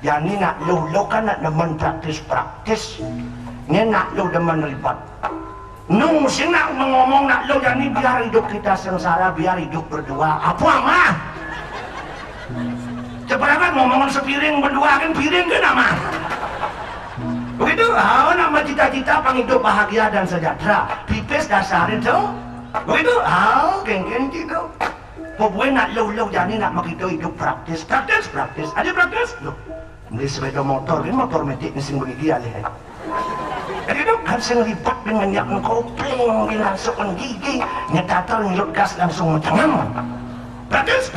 Yani nak lo kan nak demen praktis ni nak lo demen ribet nung sing nak ngomong nak lo yani biar hidup kita sengsara, biar hidup berdua apa mah cepat ngomong sepiring berdua kan piring kan mah begitu. Nama cita-cita penghidup bahagia dan sejahtera pipis dasarin tu begitu. Geng-geng gitu pokoknya nak lo jadi nak begitu hidup praktis ada praktis lo beli sepeda motor kan motor metik mesin begigi alih jadi itu kan sing ribet dengan yang kopling langsung gigi nyetator ngilut gas langsung mencengam praktis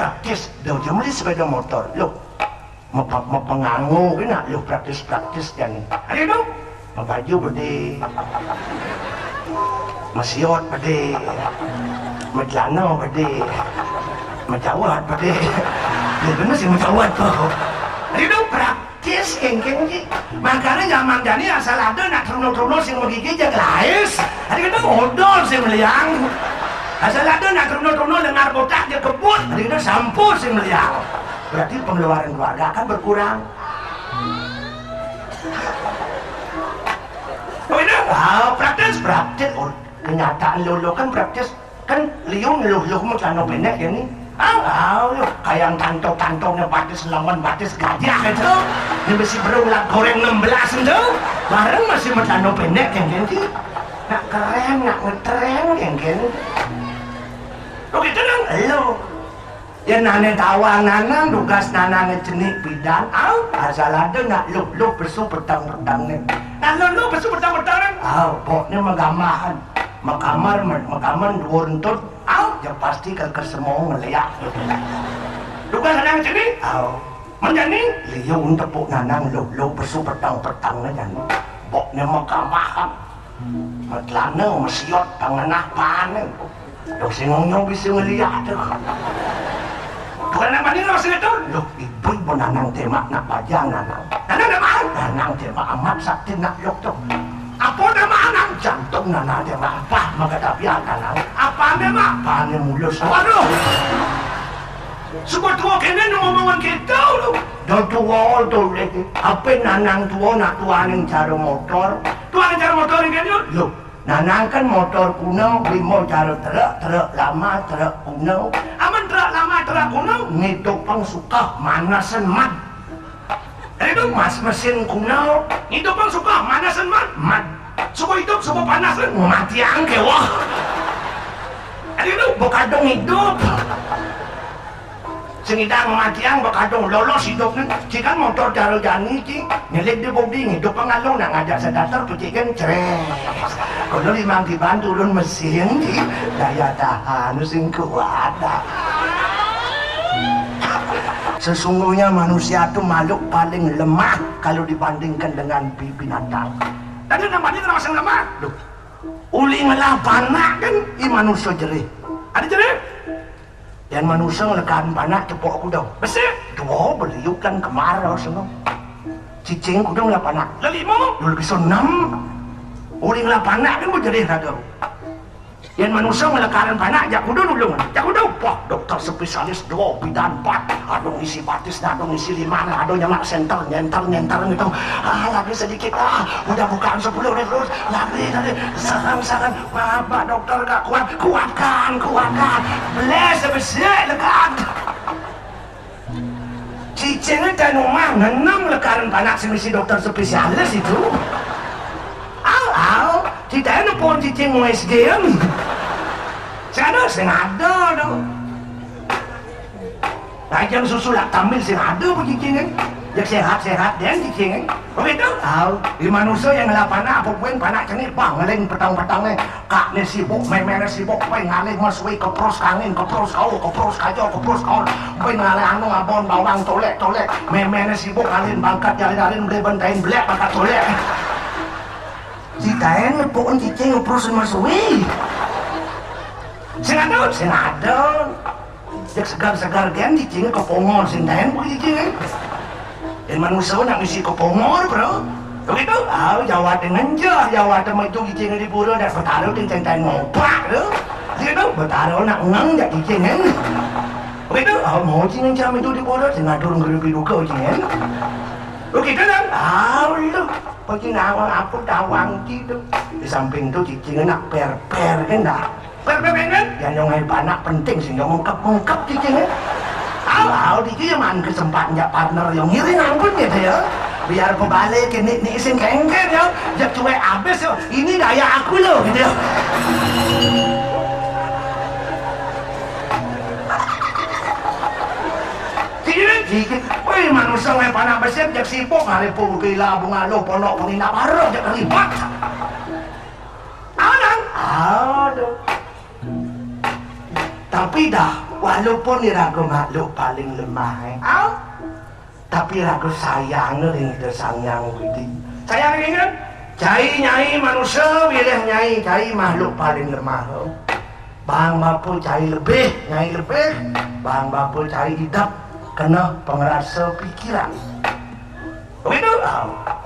dah jam beli sepeda motor lo mau penganggu kan nak lo praktis dan ada itu baju berde masiot berde mencelana berde mencawat berde dia benar sih mencawat tuh itu praktis geng-geng ji makanya zaman jani asal ada nak terunul-terunul sing menggigit je lais ada kata odol sing meliang asal ada nak terunul-terunul dengar botak je kebut ada kata sampul sing meliang berarti pengeluaran keluarga akan berkurang. Oh ini praktis kenyataan lo kan praktis kan liung lo macam pendek ya ni kayak kantong-kantongnya batis lawan batis gajah itu ini masih berulang goreng 16 itu bareng masih macam pendek yang ganti nak keren nak ngetren yang ganti lo gitu kan lo ya nane tawang nanang tugas nanang ngejenik bidan asal ada nak lo bersuk petang-petang ni nah lo bersuk petang-petang pokoknya megamahan makamar dua rentut ya pasti ke semua ngeliat tugas nanang sini menjani liu untuk pok nanang lo bersuk petang-petang ni jan pokoknya megamahan matlana mesiot panganah panen lo sinong bisa ngeliat tu bukan nama ni lo sini tu lo ibu nanang tema nak pajang nanang nanang tema amat sakti nak yok tu apa nama anak jantung nana tema apa maka tapi nanang apa nama panen mulus waduh semua tua kena ngomongan kita lo dah tua tu lagi apa nanang tua nak tuanin cara motor ni kan lo nanang kan motor kuno limo cara terak lama terak kuno aman terak lama terak kuno ngitung pang suka manasan mat itu mas mesin kuno ngitung pang suka manasan mat suka hidup suka panasan mati angke wah itu bokadong hidup sengidang matiang bakadong lolos hidupnya cikan motor jaro jani cing nyelik di bodi hidup pengalung nak ngajak sedatar pecikan cereng kalau limang tiban turun mesin cing daya tahan sing kuat sesungguhnya manusia itu makhluk paling lemah kalau dibandingkan dengan binatang tadi namanya termasuk lemah uli ngelah panak kan i manusia jerih ada jerih yang manusia ngelekan panak tepuk aku dah bersih dua beliuk kan kemarau semua cicing aku dah ngelekan panak lelima dulu kisah 6 uli ngelekan panak kan berjerih rada yang manusia ngelekan panak jak kudu nulung jak kudu wah dokter spesialis 2 bidan 4 aduh ngisi batis aduh ngisi 5 aduh nyemak senter nyenter gitu lagi sedikit udah bukaan 10 terus lagi sarang bapak dokter gak kuatkan beles sebesar lekat cicingnya dan rumah nenang lekaran panak semisi dokter spesialis itu tidak ada pohon cicing USG saya ada dong Rajang susu lah tampil sih ada begini kan Jak sehat-sehat dan cicing. Begitu? Tahu. Di manusia yang lapana apa pun panak cenit bang ngeling petang-petangnya kak ne sibuk memene sibuk pai ngalih masui kepros kangin kepros kau kepros kajo kepros kau pai ngalih anu ngabon bawang tolek memene sibuk alin bangkat jalan-jalan beli bentain blek bangkat tolek. Si taen ngepokon cicing ngepros masui. Sengadon. Jak segar-segar gen cicing kepongor si taen bukan cicing. Dan manusia nak isi kopongor bro. Begitu? Jawa dengan Jawa teman itu cicing di pura dan bertaruh di centang ngopak tu. Begitu? Bertaruh nak ngang jak cicing kan. Begitu? Mau cicing jam itu di pura dengan turun gerupi duka cicing. Begitu kan? Lu pergi nawang apa tawang gitu. Di samping tu cicing nak per-per kan dah. Per-per kan? Yang ngai panak penting sehingga mengkap cicing kan. Di man kesempatan ya partner yang ngiring ampun gitu ya. Biar pebalik nik sing kengker ya. Jak cuek abis ya. Ini gaya aku loh gitu ya. Jadi, woi manusia yang panah besar jak sibuk ngalih pugila bunga lo ponok pengina baru jak ribet. Aduh. Tapi dah walaupun ragu makhluk paling lemah, tapi ragu sayang ring itu sangyang widi. Sayang ingat, cai nyai manusia, wilayah nyai cai makhluk paling lemah. Bang bapu cai lebih, nyai lebih. Bang bapu cai hidup kena pengerasa pikiran. Begitu?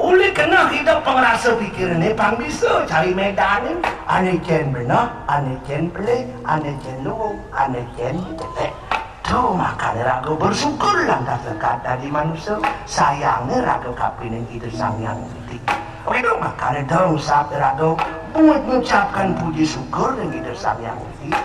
Oleh kena hidup pengerasa pikiran ni, bang bisa cari medan ni. Ane jen benar, ane jen pelik, ane jen lugu, ane jen jelek. Tu makanya ragu bersyukur lantas dekat dari manusia. Sayangnya ragu kapinin itu sang yang penting. Begitu? Makanya dong saat ragu mengucapkan puji syukur dengan itu sang yang penting.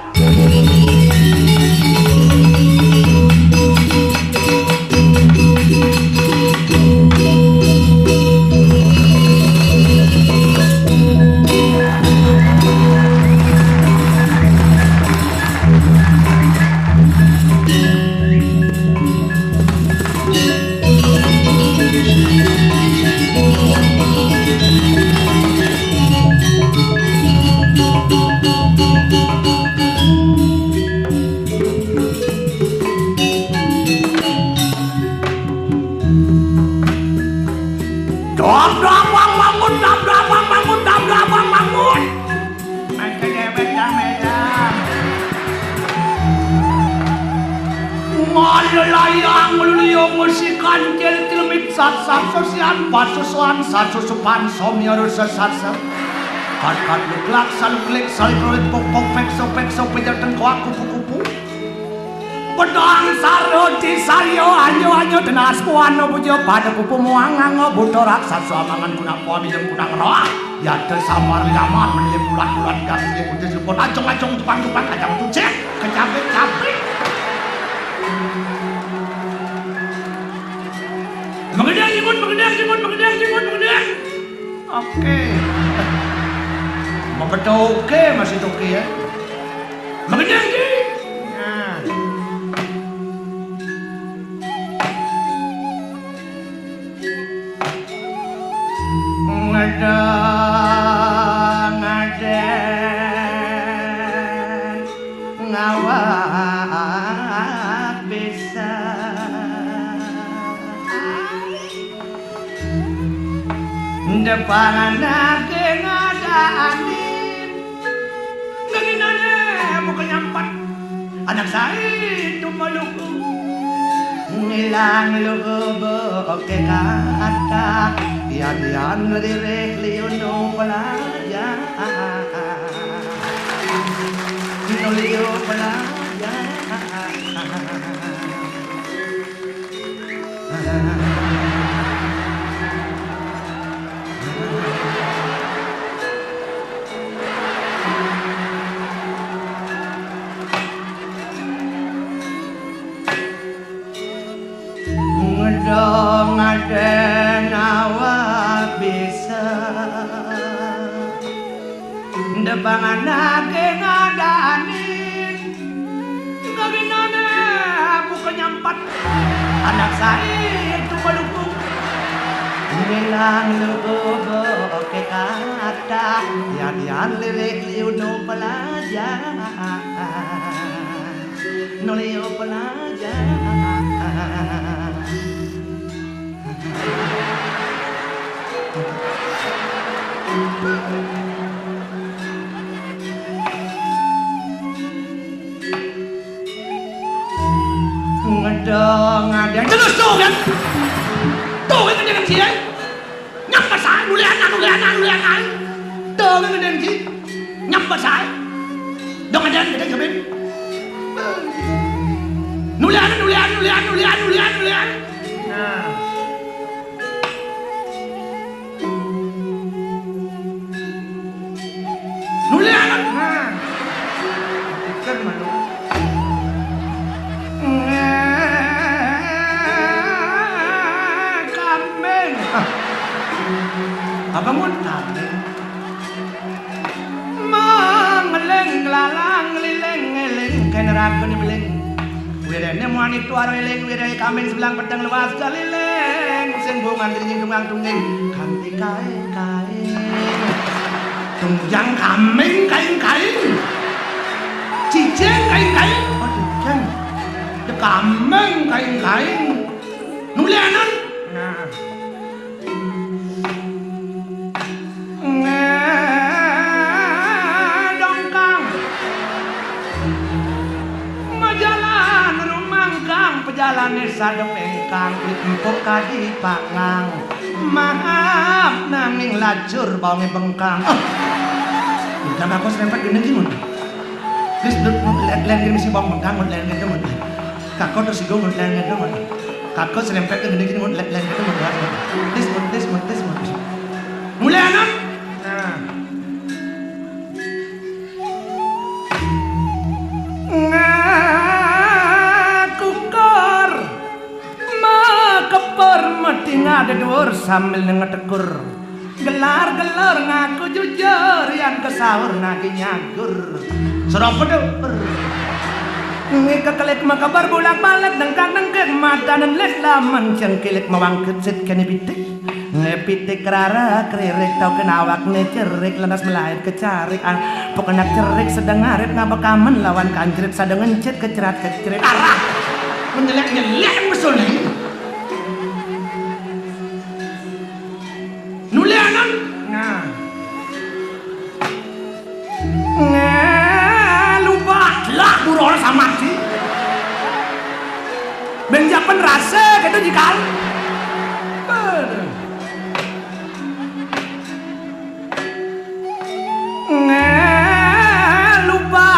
Layang meluyong musikan kel tilmit sat-sat sosian pasusuan sat-susupan somnyor sesat-sat kat-kat luklak saluklik salikulit pok-pok pekso-pekso pejatan kuak kupu-kupu pedang saroti sario anyo-anyo tenas puano bujo pada pupu muangang buto raksasa amangan kunak puan minum kunak roh yate samar gamar menelim bulat-bulat gasnya putih sepon acong-acong jepang-jepang kacang tucek kecapek-capek Mengedang. Oke. Mau betul oke masih oke ya. Mengedang sih. Ngedang ngawak bisa. Depan nake ngadaanin Naginane bukan nyampat Anak saya itu maluku Nilang lugo ke kata Yan rirek liuno pelaja Liu pelaja Ngedong aden awak bisa Depangan nake ngadanin Kaginane bukan nyampat Anak saya itu melukung bilang lubo ke kata yan lirik liu no pelajar no liu pelajar ngedong ada terus tuh kan ngedeng sih nhắm mà sai nulian tuh ngedeng sih nhắm mà sai dong ada ngedeng kabin nulian nah nulian nah ikan malu abang muntah mangeleng lalang lileng ngeleng keneraku ni beleng wirene muani tuaro eleng wirene kambing sebelang pedang lewas galileng sing bungan dringing dungang tunging kanthi kae tungjang kambing kain ciceng kain oh ciceng de kambing kain nulianan nah pejalane sadem engkang empuk kadi pangang maaf nanging lajur bawange bengkang bukan aku serempet gini gini please len gini si bawang bengkang len gini mun kakak terus sigo mun len gini mun kakak serempet gini gini mun len gini mun please mulai anak ada dhuwur sambil ngetekur gelar ngaku jujur yang kesaur nagi nyagur serapa dhuwur ngikekelik makabar bolak-balik dengkak-dengkek mata dan les laman cengkilik mawangkut sit kene pitik ngepitik rara kririk tau kenawak ne cerik lenas melahir kecarik pokoknya cerik sedang ngarit ngabakamen lawan kanjerit sadang ngencit kecerat arah menyelek besul nih nulianan nah lupa buron sama sih benjapan rasa gitu jika lupa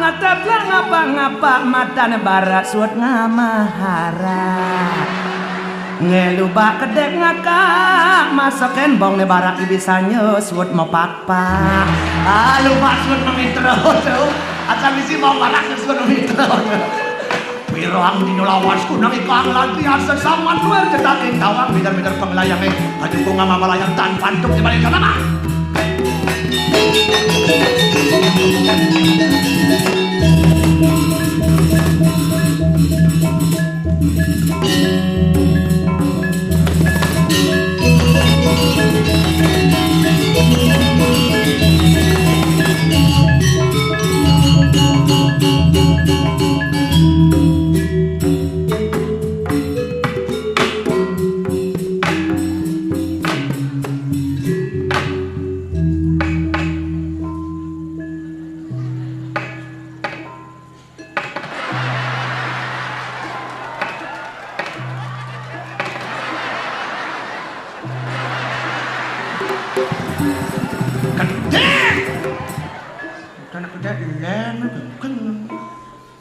ngetap lah ngapa mata nebara suat ngamahara ngeluba kedek ngakak masakin bong nebara ibisanya suat mau pakpak lupa suat memitro tuh asal isi bong barak suat memitro Pirang dino lawas ku nang ikang latihan sesama duel cetakin tawang bidar-bidar penglayangnya baju ku ngama melayang tan pantuk di balik nama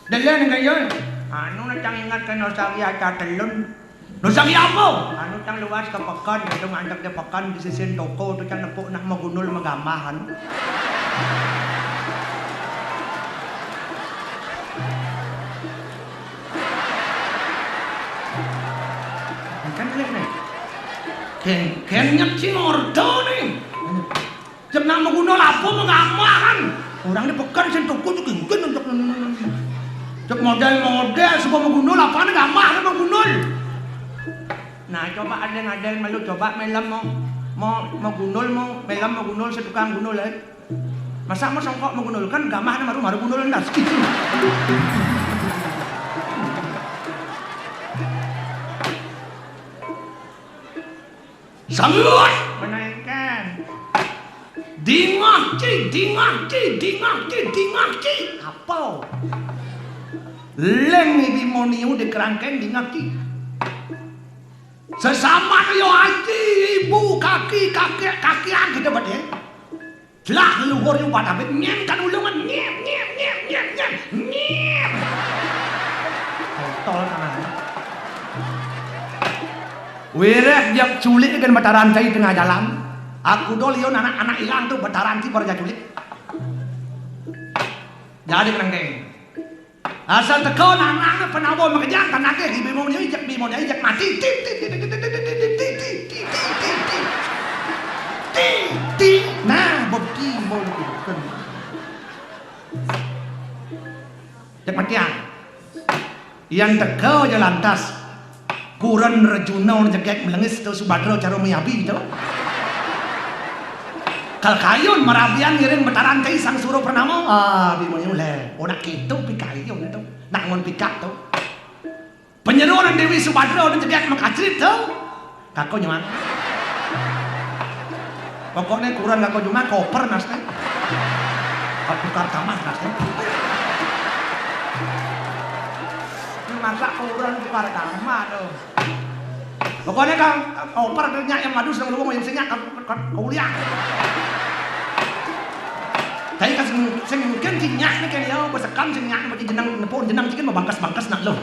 Delen ngayon. Ano na tang ingat ka nostalgia tatelon? Nostalgia mo? Ano tang luwas ka pakan, itong andak na pakan, disisin toko, ito tang napo na magunol magamahan. Kan klik nih. Ken nyat si ordo nih. Jam na magunol apa magamahan. Orang di pekan sen toko juga ingin untuk cek model sebuah menggunul apaan gak mah ada menggunul Nah, coba ada malu coba melam mau gunul melam mau gunul si tukang gunul masa mau songkok mau gunul kan gamah maru gunul ndas gitu. Sangat menaikkan dingaki apa leng bimoniu di kerangkeng dingaki sesama yo haji ibu kaki kita badhe jelah leluhur yo pada nyen kan ulungan nyem tol tanah wirek jak culik dengan mata rantai tengah jalan. Aku dolion anak-anak hilang tuh mata rantai baru jak culik. Jadi kerangkeng. Asal teko anak-anak penawa makejang kan nake di bimon jak mati. Nah, beki mau kan. Jak matian. Yang teko jalan tas. Kuran rejuna jegek melengis tu Subadro caro miabi tu. Kal kayun marabian ngiring betaran kay sang suro pernamo. Bimoniu le. Onak kitu pikayon tu. Nangon pikak tu. Penyeruan Dewi Subadro dan jegek makacrit tu. Kako nyaman. Pokoknya kuran kako cuma koper nasne. Tukar kamar nasne. Masa kurang tukar kamar tuh. Pokoknya kan oper nyak yang madu sedang luwung yang senyak kuliah. Tapi kan sing mungkin nyak ni kan ya besekan sing nyak bagi jenang nepon jenang cikin bangkas nak lo.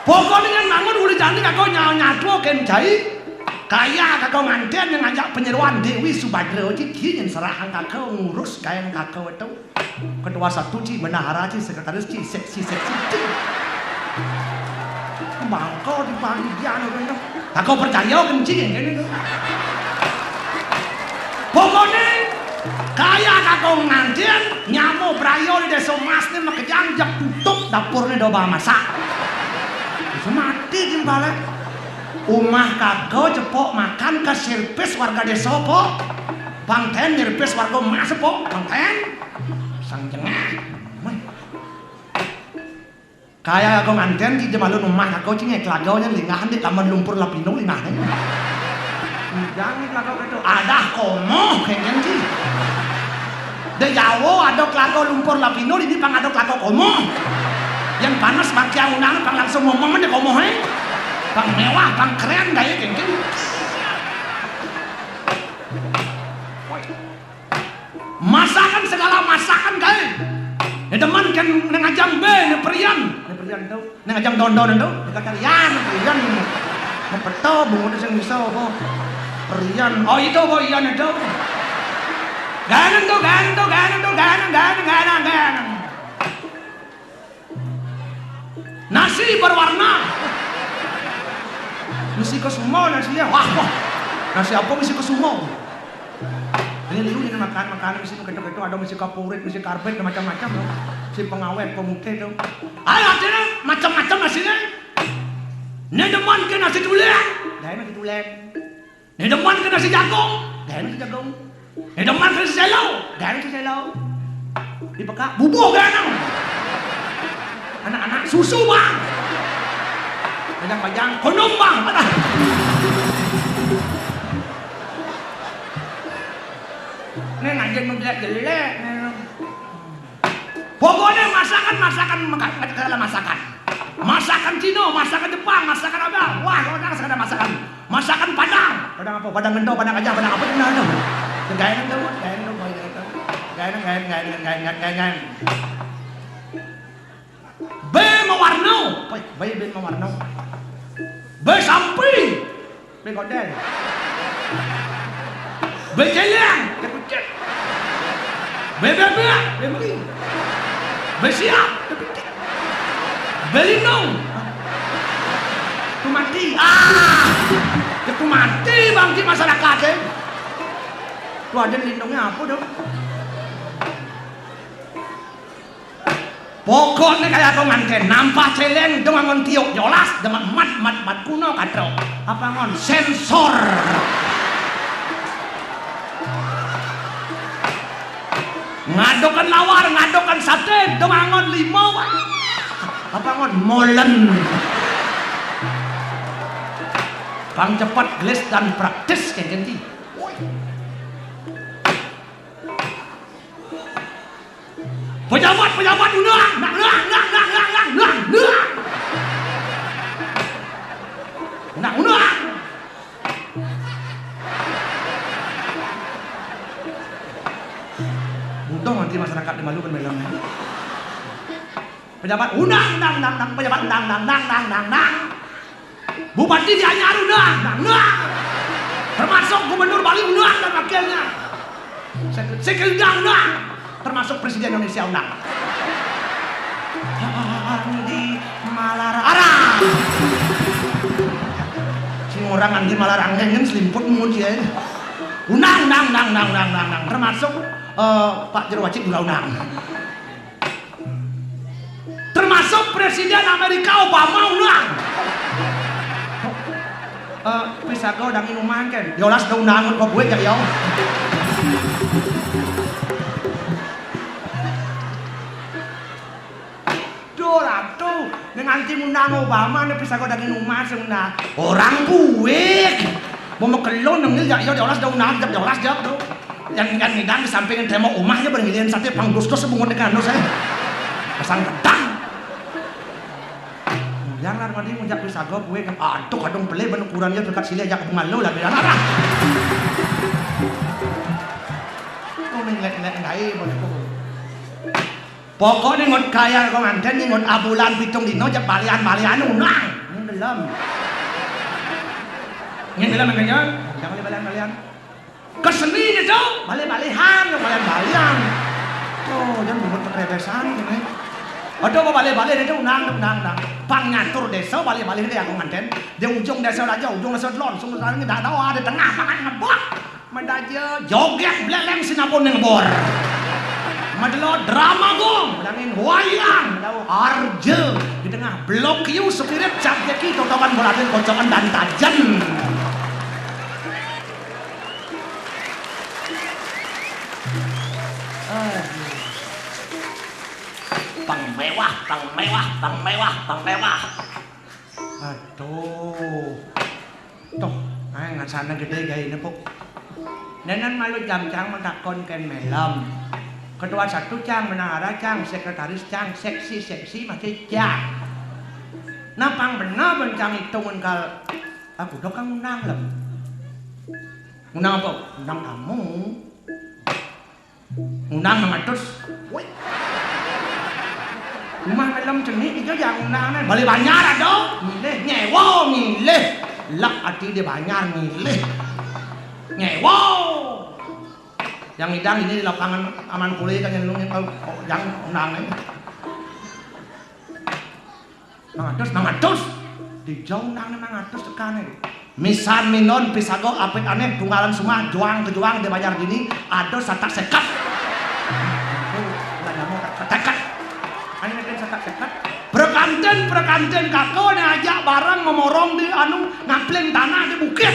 Pokoknya kan nangon uli jani kakau nyatu kan jai. Kaya kakau nganten yang ngajak penyeruan Dewi Subadro ciki yang serahan kakau ngurus kain kakau itu. Ketua satu ci bendahara ci sekretaris ci seksi bangko di bagian itu aku percaya kencing ini tuh pokoknya kaya kakau ngantin nyamu brayo di desa mas ini makejang jak tutup dapurnya doba masak bisa mati jimbalik umah kakau cepok makan ke sirpis warga desa po bangten nyirpis warga mas po bangten sang jengah kaya aku nganten di jamalun rumah aku cingek lagaunya lingahan di taman lumpur lapino lingahan jangan lagau itu ada komo kayaknya sih de Jawa ada lagau lumpur lapino ini pang ada lagau komo yang panas bangki unang pang langsung ngomong de komo pang mewah pang keren gaya kayaknya masakan segala masakan gaya teman kan ngajang be perian tu ngajang don-don tu dikatakan yan perian mempeto bungut sing bisa apa perian oh itu apa iyan itu ganang nasi berwarna misi kesumo nasinya wah nasi apa misi kesumo ini liu ini makan misi keto ada misi kapurit misi karbet macam-macam loh si pengawet pemutih tuh ayo artinya macam-macam nasinya ini deman ke nasi tulen gaya nasi tulen ini deman ke nasi jagung gaya nasi jagung ini deman ke nasi selo gaya nasi selo dipekak bubuk gaya anak-anak susu bang pajang-pajang kondom bang ini ngajak jelek pokoknya masakan Cina, masakan Jepang, masakan apa wah orang segala masakan Padang apa Padang Gendo, Padang aja, Padang apa itu gaenan B mewarno B sampi B godel B celeng B beli B siap B lindung tu mati itu mati bangki masyarakat tu ada lindungnya apa dong Pokoknya kayak aku manten nampak celeng dengan ngon tiuk jolas dengan mat kuno katro apa ngon sensor ngadokan lawar ngadokan sate dengan ngon limau apa ngon molen pang cepat gelis dan praktis kayak ganti pejabat unang untung nanti masyarakat dimalukan melongnya pejabat unang pejabat unang bupati dianyar unang termasuk gubernur Bali unang dan wakilnya sekalian unang termasuk Presiden Indonesia unang di Malarang si orang di Malarang kan selimput muncul unang termasuk Pak Jero Wacik juga unang termasuk Presiden Amerika Obama unang bisa kau dangin umahan kan yolas da unang kau gue jadi tuh dengan tim undang Obama nih bisa kau daging rumah sebenarnya orang buik mau kelon nengil ya jolas da undang jolas jawab tuh yang ngidang di samping tema umahnya berngilian sate pangdustos sebungun dekan saya pasang gedang yang lah nanti ngajak bisa kau buik aduh kadang beli ben ukurannya dekat sini ajak pengalu lah biar apa kau ngelek ngai pokoknya ngon kaya komandan ini ngon abulan pitung dino aja balian unang ini dalam makanya jangan balian keseni nih tuh balian tuh jangan membuat kerebesan ini aduh balian itu unang pang ngatur desa balian itu yang komandan di ujung desa aja ujung desa langsung sekarang ini ada di tengah makan ngebok mendaja joget beleleng sinapun ngebor madelo drama gong dangin wayang daw arje di tengah blok yu spirit cap jeki totokan bolatin kocokan dan tajan pang mewah aduh toh ngan sana gede gaya ini pok nenan malu jam-jam menakon ken melam kedua satu cang menara cang sekretaris cang seksi masih cang napang benar bencang itu engkal aku dokang unang lem unang apa unang kamu unang ngamatus rumah malam jenis itu yang unang balik banyak ada milih nyewo milih lak hati dia banyak milih nyewo yang hidang ini di lapangan aman kuliah kan yang unang ini mangatus di jauh unang mangatus tekan misan minon pisago apit aneh tunggalan semua juang kejuang dibayar gini ada satak sekat tekat ini kan satak sekat perkanten kakak nih ajak barang ngomorong di anu ngapleng tanah di bukit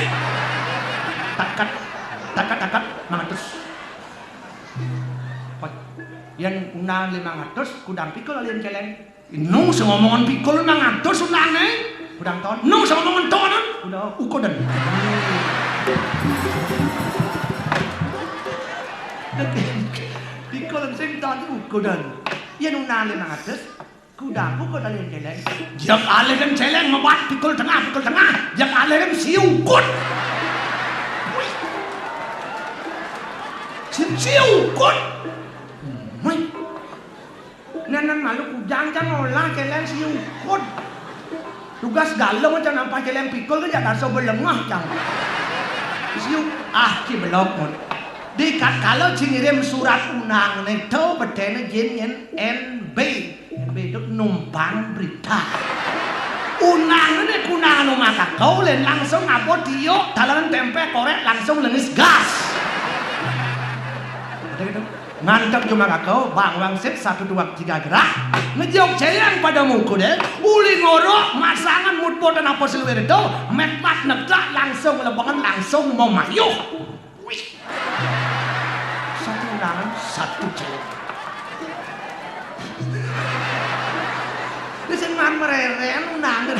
takat mangatus yang unang 500 kudang pikul alien celeng nung ngomongan pikul 500 unang kudang ton nung ngomongan ton udah ukodan pikul sing ton ukodan yang unang 500 kudang ukod alien celeng jak alien celeng ngebat pikul tengah jak alien siukut siukut nenan malu kujang olah celeng siukut tugas galau macam nampak celeng pikul kan jangan sobat lengah cang siuk ki belok mon dikat kalau ngirim surat unang itu bedanya jenyen NB itu numpang berita unang ini kunang maka kau langsung ngabot tiok dalam tempe korek langsung lengis gas ada gitu Ngantek cuma kakau, bang wangsit 1 2 3 gerak. Ngejok celeng pada muku deh. Uli ngorok, masangan mutpo dan apa seluwer itu. Metpat nebak langsung lebangan langsung mau mayuh. Wih. 1 undangan 1 celeng. Ini man mereren undangan.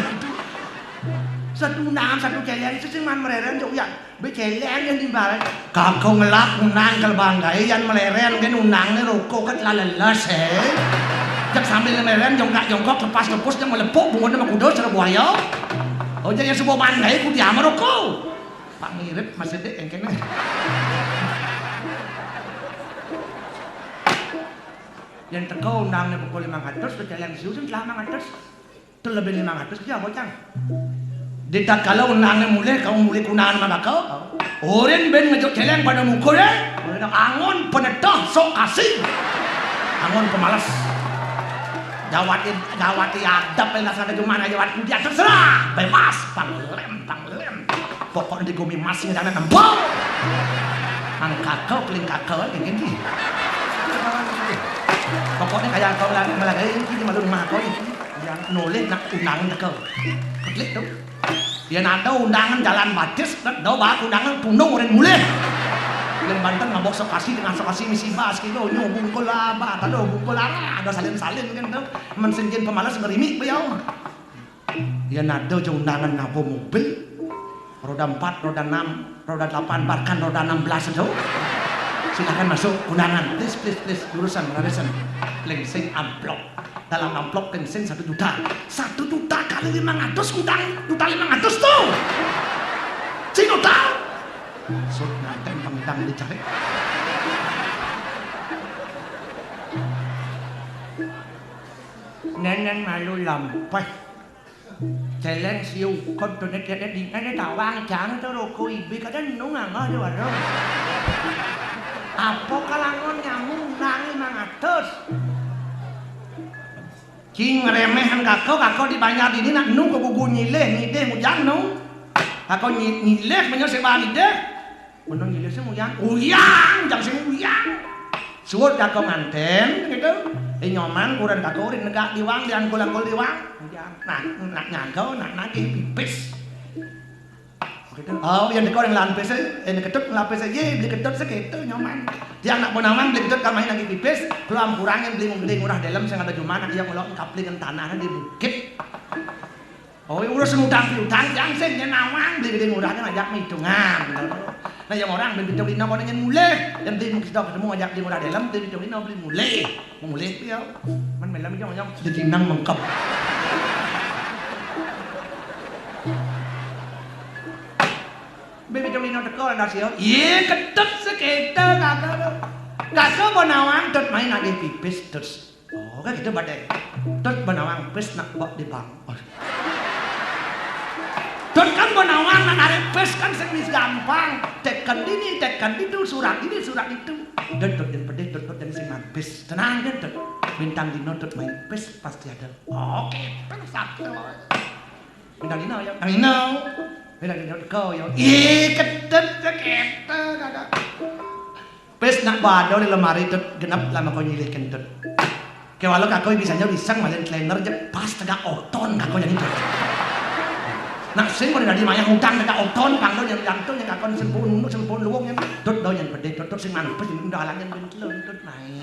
1 undangan 1 celeng itu man mereren jauh ya. Beceleng yang timbal. Kakau ngelak unang kalbanggai yan meleren kan unangnya rokok kan lalelas Jak sambil meleren jongkok lepas yang melepuk bungon sama kudo cara buaya. Oh jadi sebuah bandai ku diamar rokok. Pak mirip masih dek yang kena. Yang teko unangnya pukul 500 beceleng siusin telah 500. Itu lebih 500 dia bocang. Ditat kalau unangnya mulai, kamu mulai kunaan sama kau. Orang ben ngejok celeng pada mukul ya. Angon penetah sok asing. Angon pemalas. Jawati adab yang sana gimana jawati dia terserah. Bebas. Panglem. Pokoknya di gumi masing jangan nempel. Kakau peling kakau kayak gini. Pokoknya kayak kau melagay ini malu rumah kau ini. Yang nulis nak unang kau. Klik tuh. Dia ada undangan jalan batis, do bak undangan punung orang mulai. Yang Banten ngabok sokasi dengan sokasi misi bas kilo nyo bungkul apa, tado bungkul ara, ada salin-salin kan tuh. Mensenjen pemalas ngerimik beliau. Dia ada jo undangan ngabo mobil. Roda 4, roda 6, roda 8, bahkan roda 16 itu. Silakan masuk undangan. Please urusan Lengsing amplop. Dalam amplop lengsing 1 juta. 1 juta kali 500 utang juta 500 tuh. Cino tahu. Sud nanti pangdang dicari. Nenen malu lampai. Celeng siu kon tuh net di ada tawang jangan tuh roko ibi kadang nung ngangah tuh ada. Apa kalangon nyamuk nang 500. Cing remehan kakau dibayar ini nak nu ke buku nyileh mujang nu. Kakau nyileh banyak sebalik deh. Menang nyileh sih mujang. Uyang, jangan sih uyang. Suut kakau nganten gitu. Nyoman kurang kakau rin negak diwang dan kulang diwang. Nak nyangkau nak pipis. Oh, yang dekor yang lampis yang ketut lapis aja beli ketut segitu nyoman. Dia anak bonawang beli ketut kamar lagi pipis, belum kurangin beli gede murah dalam saya ada cuma dia ngelok kaplikan tanahnya di bukit. Oh, urus utang yang sen yang nawang beli gede murahnya ngajak hitungan. Nah yang orang beli beli nawa dengan mulai, dan beli kita ketemu ngajak di murah dalam beli beli nawa beli mulai dia, man melam jong dikinang mengkap. Baby trong đi nó có là xíu. Iya ketut sekitar kakak benawang tut main lagi pipis tut. Oh kan gitu badai. Tut benawang pis nak bawa di bang. Tut kan benawang nak narik pis kan semis gampang. Tekan ini tekan itu surat ini surat itu. Dan tut dan pedih tut dan siman pis. Tenang kan tut. Bintang dino tut main pis pasti ada. Oke, satu. Bintang dino ya. Dino. Bila kita kau yo, ketut sekitar ada. Pes nak bado di lemari tut genap lama kau nyilih kentut. Kewalau kakau bisanya bisang malen cleaner je pas tegak oton kakau jadi tut. Nak sing mau dari mayang utang tegak oton pangdo yang jantung yang kakau sempun luwung yang tut do yang pedih tut sing mampus yang undalan yang bentelun tut main.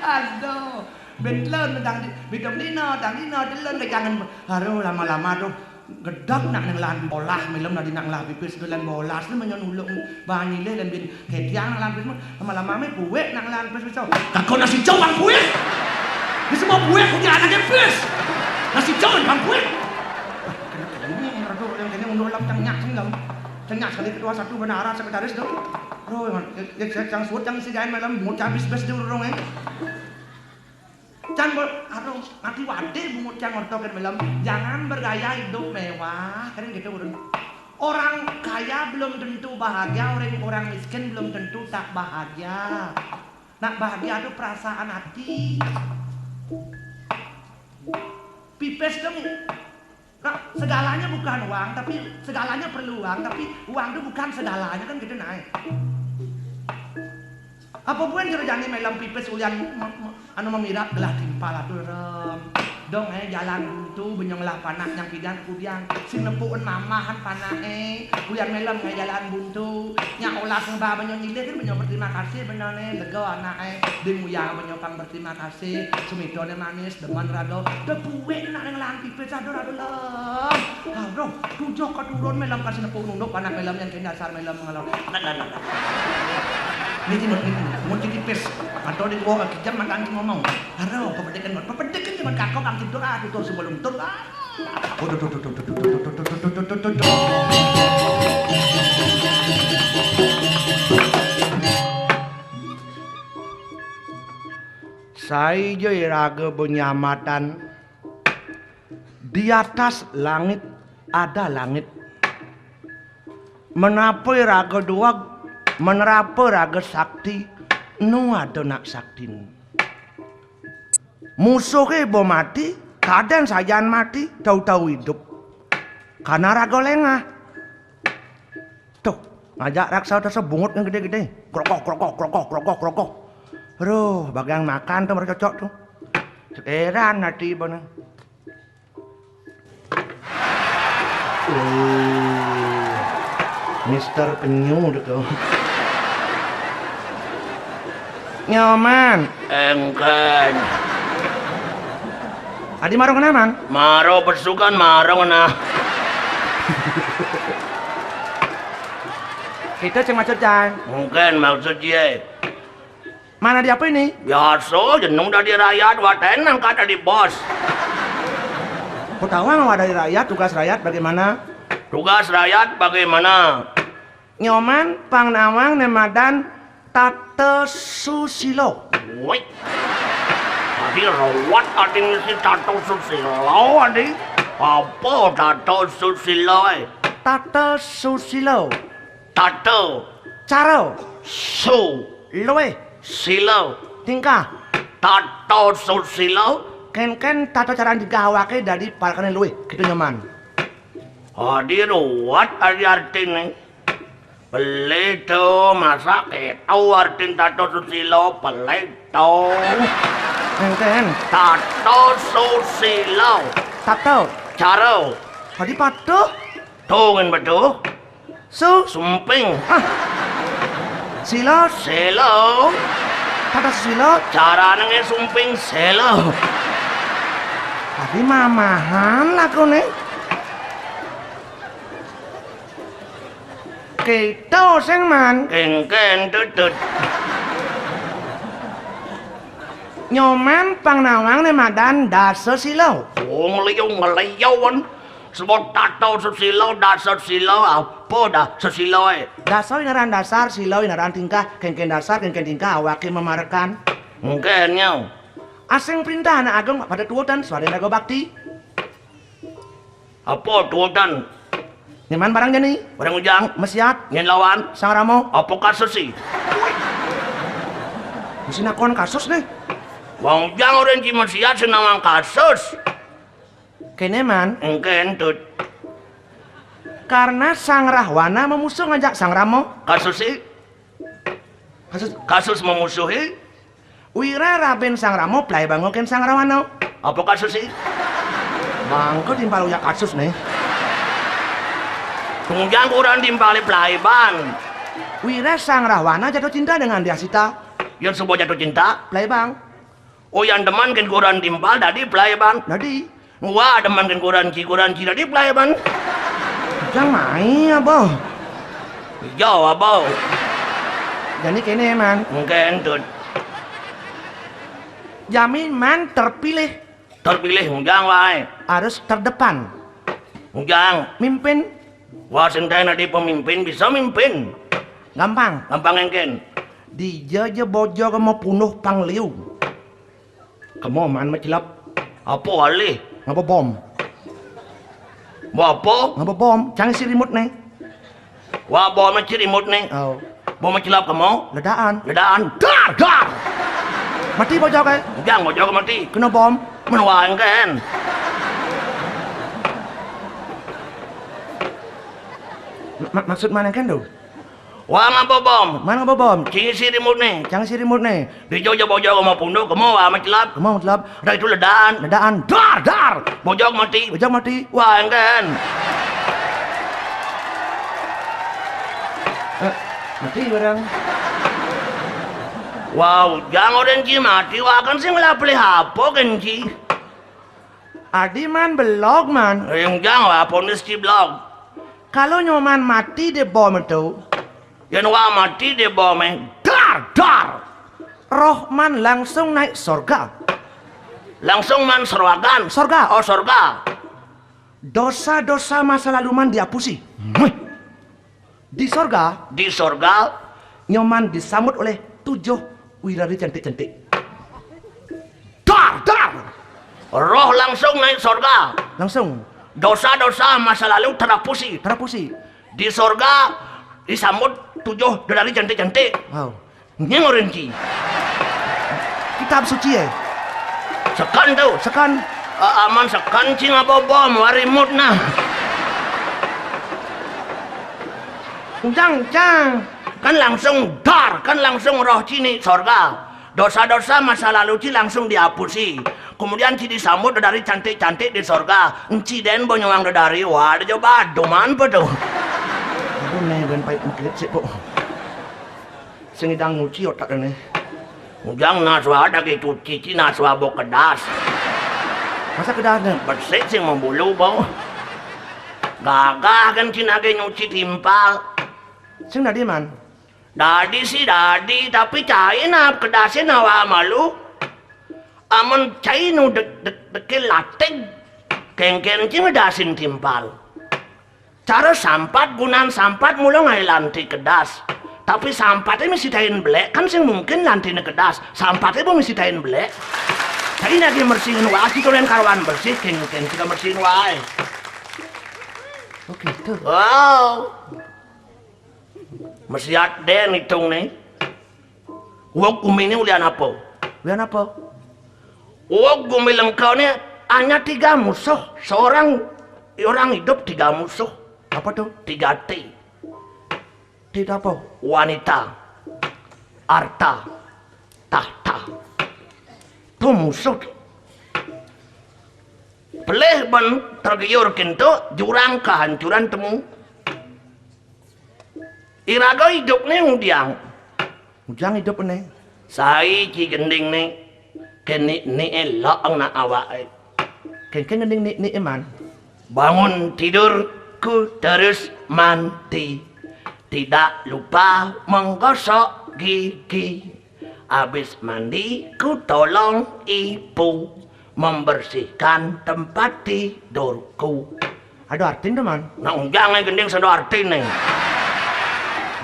Aduh. Bentelun dang dino telan ke jangan haru lama-lama tuh gedak nak nang lan bolah melem nak dinang lah pipis dolan bolas ni menyon ulung bani le dan bin ketiang lan pipis lama-lama me buek nang lan pipis kakau nasi jawang buek ni semua buek punya anak pipis nasi jawang bang buek ini rado yang kene mundur lam cenyak sekali kedua satu benaran sekretaris tu roy yang suut yang si gain malam mun habis bes dulu rong Can aduh nanti wade bungut can ngortokin malam jangan bergaya hidup mewah kan gitu urun orang kaya belum tentu bahagia orang miskin belum tentu tak bahagia nak bahagia itu perasaan hati pipes dong nak segalanya bukan uang, tapi segalanya perlu uang, tapi uang itu bukan segalanya kan gitu naik. Apa pun kerjaan melam pipes ulian anu memirap gelah timpal atuh rem. Dong jalan buntu benyong lah panak yang pidang kudiang sing nempuun mamahan panak ulian melam jalan buntu nya olah ngeba benyong nyilih kan benyong berterima kasih benyong lega anak ding uyang benyong pang berterima kasih sumitone manis deman rado depuwe nak yang lang pipes aduh lem. Aduh tujuh keturun melam kasih nempuun unduk panak melam yang dasar melam ngalor. Ini mau jadi pes atau di gua kejam makan ngomong haro pepedekan cuma kakak ang tidur tutur sebelum tur saya iraga benyamatan di atas langit ada langit menapa iraga dua menerapa raga sakti nu ada nak saktin musuhnya bo mati kadang sajan mati tahu-tahu hidup karena raga lengah tuh ngajak raksasa bungut yang gede-gede krokok aduh bagian makan tuh mereka cocok tuh sekeran nanti bener Mister Penyu tuh nyaman engkan adi marong kenapa? Maro bersukan marong nah kita ceng maksudnya mungkin maksudnya mana di apa ini? Biasa jenung dari rakyat waten angkat dari bos kau tahu nggak dari rakyat tugas rakyat bagaimana? Tugas rakyat bagaimana? Nyoman pangnawang nemadan Tata Susilo. Woi. Tadi rawat adi ngisi Tata Susilo adi. Apa Tata Susilo? Tata Susilo. Tata. Cara. Su. Loe. Silo. Tingkah. Tata Susilo. Ken tata cara digawake dari parkane luwe. Gitu nyoman. Adi rawat adi artinya. Pelito masak tahu artin Tato Susilo pelito enten Tato Susilo Tato caro tadi pato tungen betul sumping silo Tato Susilo cara nenge sumping selo tadi mamahan laku nih kita sing man kengken tutut nyoman pangnawang ne madan Dasa Silo ngeliyong sebut Tato Susilo Dasa Silo apa Dasa Silo Dasa inaran dasar Silo inaran tingkah kengken dasar kengken tingkah awake memarakan mungkinnya asing perintah anak agung pada tuotan suara naga bakti apa tuotan nyaman barang jani barang ujang mesiat nyen lawan sang ramo apa kasus sih mesti nakon kasus nih bang ujang orang ci mesiat senawang kasus kene man engken tut karena sang Rahwana memusuh ngajak sang ramo kasus sih kasus memusuhi wira raben sang ramo play bangoken sang Rahwana apa kasus sih bangko timpal uyak kasus nih Tungjang kurang timpali pelaiban. Wira sang Rahwana jatuh cinta dengan Diasita. Yang sebuah jatuh cinta? Pelaibang. Oh yang deman kan kurang timpal tadi pelaibang. Tadi. Wah deman kan kurang ci tadi pelaibang. Jangan main apa? Jauh apa? Jadi kene man. Mungkin tuh. Jamin man terpilih. Terpilih Tungjang wae. Harus terdepan. Tungjang. Mimpin. Wah, sentai nanti pemimpin bisa mimpin. Gampang engken. Dijaja bojo kamu punuh pangliu. Kamu man macilap. Apa wali? Ngapa bom? Apa? Ngapa bom? Jangan si remote nih. Wah, bom macam remote nih. Oh. Bom macilap kamu? Ledaan. Dar. Mati bojo kayak? Jangan bojo mati. Kena bom. Menuang kan. Maksud mana kan tuh? Wah ngabobom. Mana bom? Cing si remote nih. Jangan si remote nih. Di jauh bojog mau punduh, kamu macelap. Kamu telap. Udah itu ledaan. Dar. Bojog mati. Bojang mati. Wah enggan. Mati barang. Wow, jangan orang ci mati. Wah kan sih ngelapli hapo kan ci. Adi man belog man. Yang jangan wah ponis ci blog. Kalau nyoman mati di bom itu, Yang wah mati di bawah dar. roh man langsung naik sorga. Langsung man serwagan. Sorga. Oh sorga. Dosa-dosa masa lalu man dihapusi. Di sorga, Di sorga. nyoman disambut oleh 7 wirari cantik-cantik. Dar. Roh langsung naik sorga. Langsung Dosa-dosa masa lalu terapusi. terapusi. Di sorga disambut 7 dari cantik-cantik. Wow. Ini ngorenci. Kitab suci ya. Sekan tuh. Sekan Aman sekan cing apa bom warimut nah. Ujang, jang. Kan langsung dar. Kan langsung roh cini sorga. Dosa-dosa masa lalu ci langsung dihapusi. Kemudian ci disambut dari cantik-cantik di sorga. Enci den bonyong dari wah coba doman pa tuh. Aduh nih ben pahit makilit sih po. Singidang nguci otak ini. Ujang naswa ada gitu cici naswa bo kedas. Masa kedahnya? Bersih sing membulu bau. Gagah kan cina ge nyuci timpal. Sing nadi man. Dadi sih dadi tapi cai na kedasnya nawa malu. Amun cai nu dek lateng. Kengken cing dasin timpal. Cara sampat gunaan sampat mula ngai lanti kedas. Tapi sampatnya mesti tain belek kan sing mungkin lantine kedas. Sampatnya pun mesti tain belek. Tadi lagi bersihin wae sih kalian karuan bersih kengken juga bersihin wae. Oke, tuh. Wow. Mesti ada hitung nih. Uang kumi ini ulian apa? Ulian apa? Uang kumi lengkau nih hanya 3 musuh. Seorang orang hidup 3 musuh. Apa tuh? 3 T. Tidak apa? Wanita, harta, tahta. Itu musuh. Pelih ban tergiur kintu jurang kehancuran temu. Iraga hidup nih udiang. Ujang hidup ini. Sai ci gending nih. Keni ni elok ang naawai. Kengken ngending ni iman. Bangun tidurku terus mandi. Tidak lupa menggosok gigi. Habis mandi ku tolong ibu membersihkan tempat tidurku. Ada artinya man. Nah jangan gending sendo arti nih.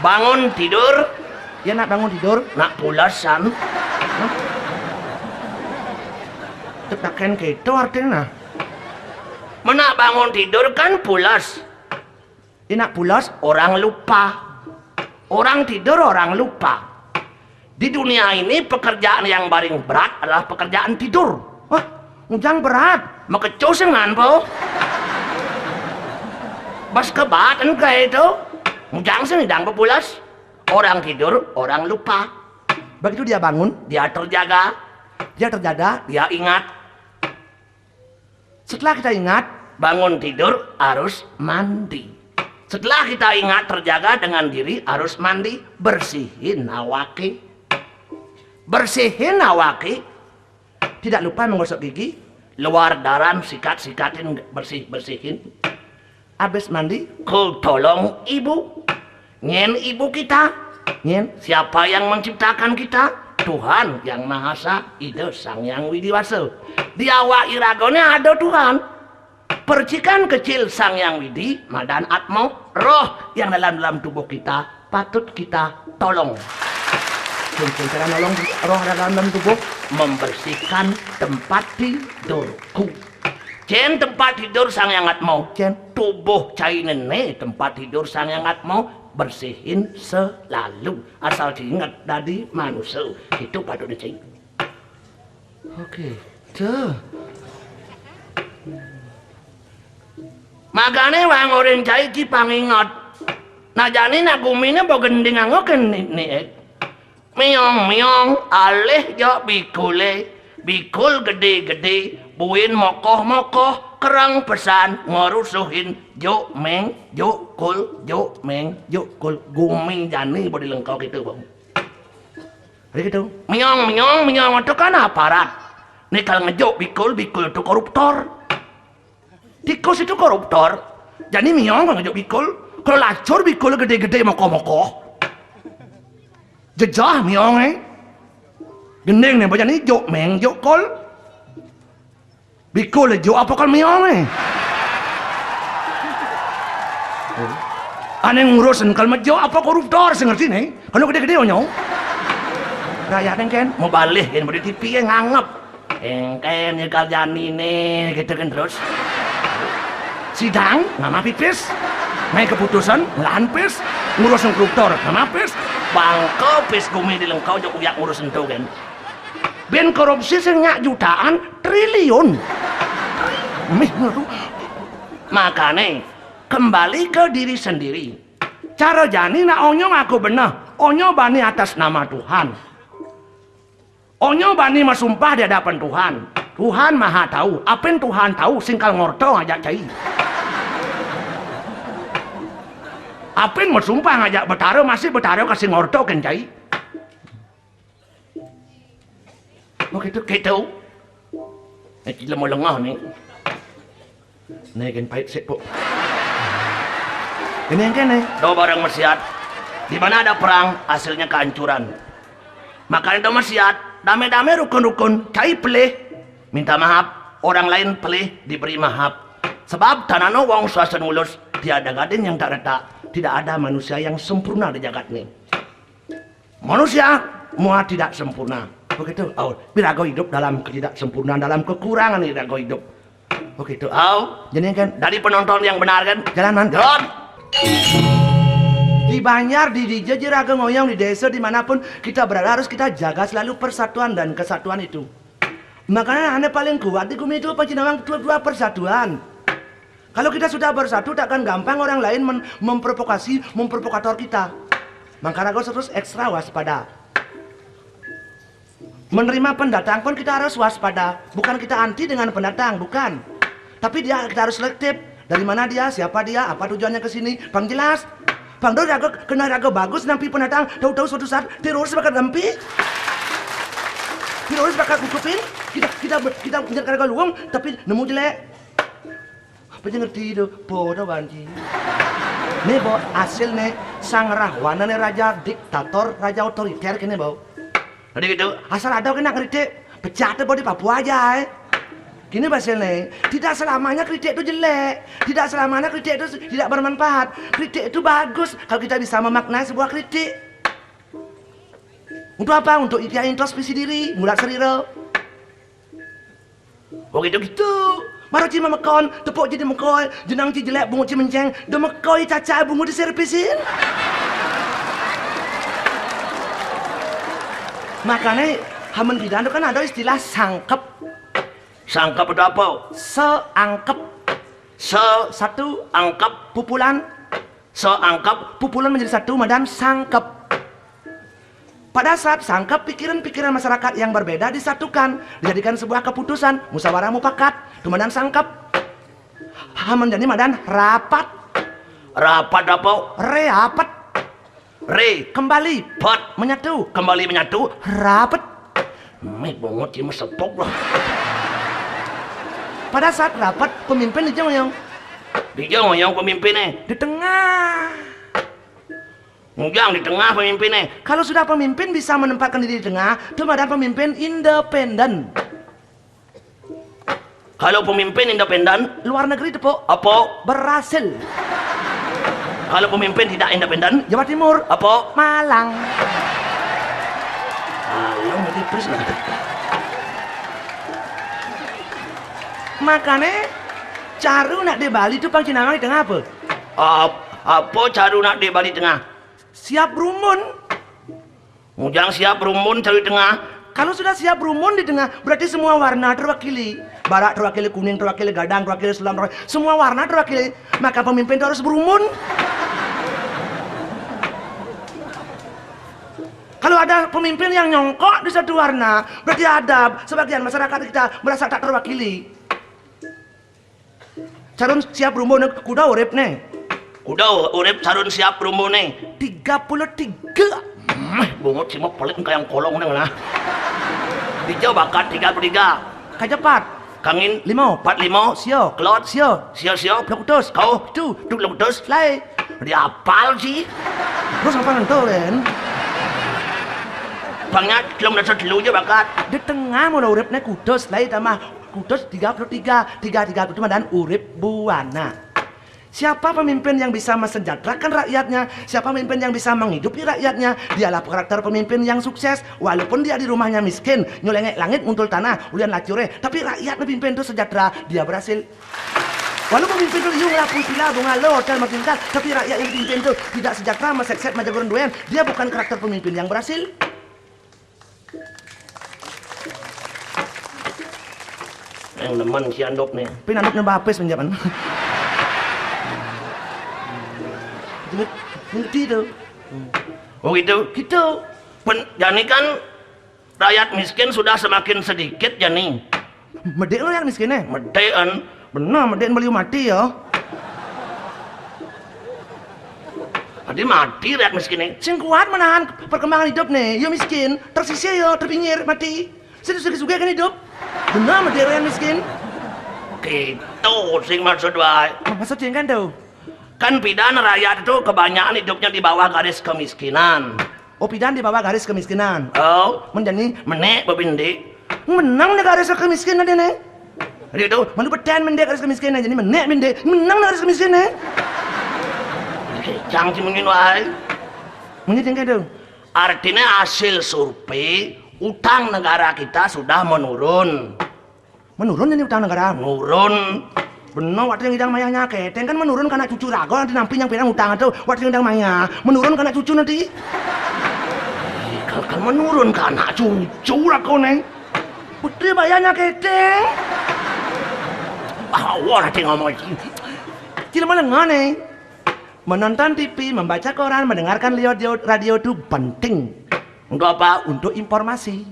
Bangun tidur, Ya nak bangun tidur. nak pulasan. Tepakan gitu artinya. Menak bangun tidur kan pulas. Nak pulas. Orang lupa. Orang tidur, orang lupa. Di dunia ini pekerjaan yang paling berat adalah pekerjaan tidur. Wah, ujang berat. Makecusing po. Bas kebatan kayak itu. Ujang senidang pepulas. Orang tidur, orang lupa. Begitu dia bangun, Dia terjaga, dia terjaga. dia ingat. Setelah kita ingat, Bangun tidur harus mandi. Setelah kita ingat terjaga dengan diri harus mandi. Bersihin awake. Bersihin awake. tidak lupa menggosok gigi. Luar daran sikat-sikatin bersihin. Habis mandi, Ku tolong ibu. Nyen ibu kita. nyen. Siapa yang menciptakan kita? Tuhan yang Maha Esa, Ide Sang Yang Widiwasa. Di awak iragone ada Tuhan. Percikan kecil Sang Yang Widi, Madan Atmo, roh yang dalam tubuh kita patut kita tolong. Cara nolong roh dalam tubuh. Membersihkan tempat tidurku. Cen tempat tidur Sang Yang Atmo. Cen. Tubuh cai nenek tempat tidur Sang Yang Atmo. Bersihin selalu. Asal diingat dari manusia. Itu patut dicek. Oke, tuh. Makanya wang orang cai ci pangingat. Nah jani nak gumine bagending angoken ni. Miong miong alih jo bikule. Bikul gede-gede, buin mokoh-mokoh, kerang pesan ngorusuhin jo meng jo kul guming jani bodi lengkau gitu bang. Gitu. Miong itu kan aparat. Nih kalau ngejo bikul itu koruptor. Tikus itu koruptor. Jadi miong kalau ngejo bikul, kalau lacur bikul gede-gede mokoh-mokoh. Jejah miong gending nih baca nih jo meng jo kol. Bikul jo apa kal miong aneh ngurusin kalau jo apa koruptor sih ngerti nih. Kalau gede-gede onyong. Raya kan mau balik kan mau di TV nganggep engken ya kaljani nih gitu kan terus sidang nama pipis main keputusan lahan pis ngurusin koruptor nama pis bangko pis gumi di lengkau jauh uyak ngurusin tuh kan ben korupsi senyak jutaan triliun makanya kembali ke diri sendiri cara jani nak onyo ngaku benar onyo bani atas nama Tuhan. Onyo bani masumpah di hadapan Tuhan. Tuhan maha tahu. Apin Tuhan tahu singkal ngorto ngajak cai. Apin masumpah ngajak betaro masih betaro kasih ngorto kan cai. Oh gitu. Kita mau lengah nih. Nih kan pahit sih po. Ini yang kene. Do barang maksiat. Di mana ada perang hasilnya kehancuran. Makanya do maksiat. Dame-dame rukun-rukun, cai pelih, minta maaf, orang lain pelih, diberi maaf. Sebab tanano wong swasta nulus, tiada gadin yang tak retak, tidak ada manusia yang sempurna di jagat ini. Manusia, semua tidak sempurna. Begitu, birago hidup dalam ketidaksempurnaan, dalam kekurangan birago hidup. Begitu, jadi kan dari penonton yang benar kan, jalanan, jalan. Di Banjar, di DJ, Raga Ngoyong, di desa, dimanapun kita berada harus kita jaga selalu persatuan dan kesatuan itu. Makanya aneh paling kuat di Gumi itu apa Cinawang dua persatuan. Kalau kita sudah bersatu takkan gampang orang lain memprovokator kita. Makanya harus terus ekstra waspada. Menerima pendatang pun kita harus waspada. Bukan kita anti dengan pendatang, bukan. Tapi kita harus selektif. Dari mana dia, siapa dia, apa tujuannya ke sini, bang jelas. Bang do kena raga bagus nampi pendatang, tahu-tahu suatu saat teroris bakal nampi. Teroris bakal kukupin. Kita punya raga luang tapi nemu jelek. Apa yang ngerti itu? Bodoh banci. Nih bo hasil nih sang rahwana nih raja diktator, raja otoriter kene bau. Tadi gitu. Asal ada kena ngerti, pecah tuh di Papua aja. Gini hasilnya, tidak selamanya kritik itu jelek, tidak selamanya kritik itu tidak bermanfaat. Kritik itu bagus kalau kita bisa memaknai sebuah kritik. Untuk apa? Untuk introspeksi diri, mulai seriro. Oh gitu. Maro ci memekon, tepuk jadi mekoi, jenang ci jelek, bungu ci menceng, do mekoi caca bungu diservisin. Makanya hamen bidan itu kan ada istilah sangkep. Sangkep itu apa? Seangkep. Satu angkep pupulan. Seangkep pupulan menjadi satu madan sangkep. Pada saat sangkep pikiran-pikiran masyarakat yang berbeda disatukan, dijadikan sebuah keputusan, musyawarah mufakat, madan sangkep. Menjadi madan rapat. Rapat apa? Reapat. Re kembali, pat menyatu, kembali menyatu, rapat. Mek banget ini mesepok lah. Pada saat rapat pemimpin di Jongoyong pemimpinnya di tengah. Ngujang di tengah pemimpinnya. Kalau sudah pemimpin bisa menempatkan diri di tengah, itu ada pemimpin independen. Kalau pemimpin independen, luar negeri itu apa? Berhasil. Kalau pemimpin tidak independen, Jawa Timur apa? Malang. Malang berarti terus lah. Makanya caru nak di Bali itu pang Cinawang di tengah apa? Apa caru nak di Bali tengah? Siap rumun. Mujang siap rumun caru di tengah. Kalau sudah siap rumun di tengah, berarti semua warna terwakili. Barak terwakili, kuning terwakili, gadang terwakili, sulam terwakili. Semua warna terwakili. Maka pemimpin itu harus berumun. Kalau ada pemimpin yang nyongkok di satu warna, berarti adab. Sebagian masyarakat kita merasa tak terwakili. Carun siap rumbone kuda urip nih. Kuda urip sarun siap rumbone 33. bungut sih mau pelit kayak kolong nih lah. Dijau bakat 33. Kajepat. Kangin 5, 45. sio, Kelot. sio, Sio. plukutus, Kau. itu, Duk lebetus. lai. Dia apal sih. Terus apa nanti Len? Bangnya belum dasar dulu aja bakat. Di tengah mulai uripnya kudus, lai tambah kudus 33, 33 itu dan urip buana. Siapa pemimpin yang bisa mensejahterakan rakyatnya? Siapa pemimpin yang bisa menghidupi rakyatnya? Dialah karakter pemimpin yang sukses. Walaupun dia di rumahnya miskin, nyolengek langit nguntul tanah, ulian lacure, tapi rakyat pemimpin itu sejahtera, dia berhasil. Walaupun pemimpin itu liung lapui pila bunga lo hotel matingkat, tapi rakyat yang dipimpin itu tidak sejahtera, mesekset majagoran duen, dia bukan karakter pemimpin yang berhasil. Yang teman si andok nih. Pinanduknya bapes menjaman. Ngerti tuh. Oh gitu. Gitu. Jani kan rakyat miskin sudah semakin sedikit Jani. Medek lo yang miskinnya. Medean. Benar, medek beliau mati ya. Tadi mati rakyat miskin nih. Sing kuat menahan perkembangan hidup nih. Yo miskin, tersisih yo, terpinggir, mati. Sedih juga kan hidup. Benar, medek yang miskin. Gitu sing maksud wae. Maksudnya kan tuh. Kan pidana rakyat itu kebanyakan hidupnya di bawah garis kemiskinan. Oh, pidan di bawah garis kemiskinan. Oh, Menjadi menek bebindi. menang nih garis kemiskinan dia nih. Jadi itu Malu pedan mendek garis kemiskinan jadi menek mendek menang garis kemiskinan. kecang sih mungkin wae. Mungkin kan tuh. Artinya hasil survei utang negara kita sudah menurun. Menurun ini utang negara. Menurun. Benar, waktu yang hidang mayanya keteng kan menurun karena cucu rago nanti nampi yang pirang utang itu waktu yang hidang maya menurun karena cucu nanti. Kan menurun karena cucu rago neng. Putri bayarnya keteng. Awal nanti ngomong Cila melengah nih. Menonton TV, membaca koran, mendengarkan radio itu penting. untuk apa? Untuk informasi.